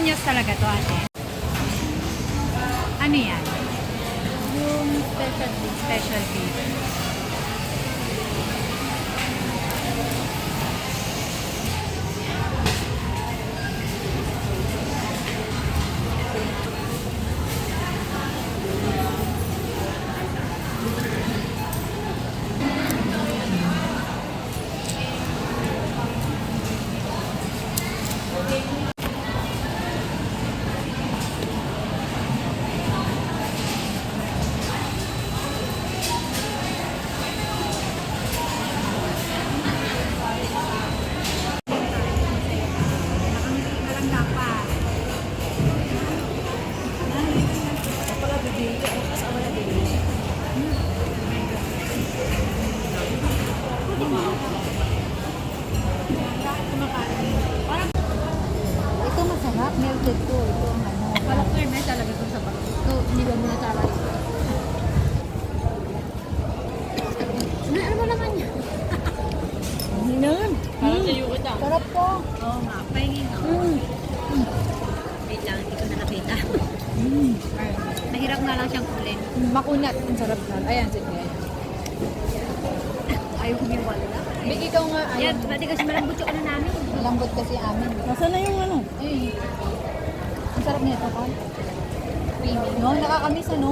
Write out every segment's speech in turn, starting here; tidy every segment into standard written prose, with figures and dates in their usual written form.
Banyos talaga to, ate. Ano yan? Yung specialty. Specialty. Ito masarap. Melted to. Ito ang ano. Wala ko yun, talaga ito sa bako. Ito, hindi ba muna tara ito? Ano ba naman yan? Hindi naman. Parang sa'yo ko ito. Sarap po. Oo nga, pahingin ako. Wait lang, hindi ko na nakita. Mahirap nga lang siyang kulin. Makunat. Ang sarap na. Ayan, sige. Ayaw humiwala. Big, ikaw nga. Yan, pwede kasi malambot yung ano namin. Malambot kasi amin. Nasaan na yung ano? Eh. Ang sarap nito, Con. Creamy. No, nakakamiss, ano?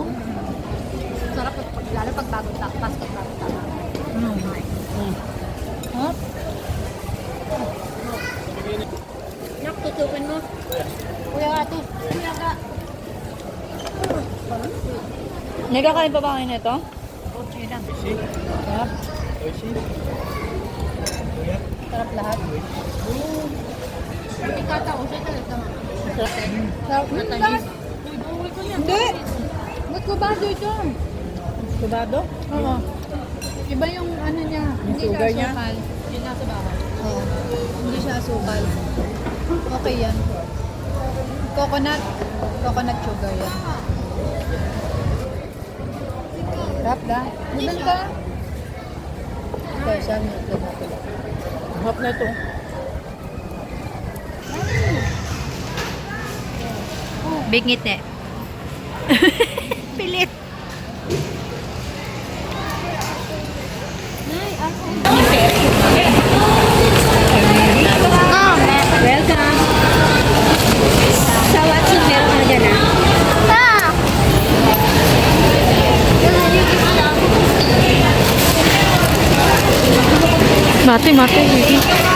Sarap, lalo pag bagong takpas, pag bagong takpas. Hop. Nak, tutukin mo. Kuya ate. Kuya ka. Nagkakain pa ba kayo nito? Okay lang. Sarap. Sarap lahat. Pero ikatao siya talaga. Sarap na tamis. Hindi. Ba't kubado ito? Kubado? Oo. Iba yung ano niya. Hindi siya sugar niya? asukal. Yun nasa bawal. Oo. Hindi siya asukal. Okay yan. Coconut. Coconut sugar yan. Sarap da. Nilan ka? Ito, siya. Hap na ito. Big ngiti. Pilit. Nay, ako. Welcome. Sa Watson, meron ka na dyan, ah? Mati.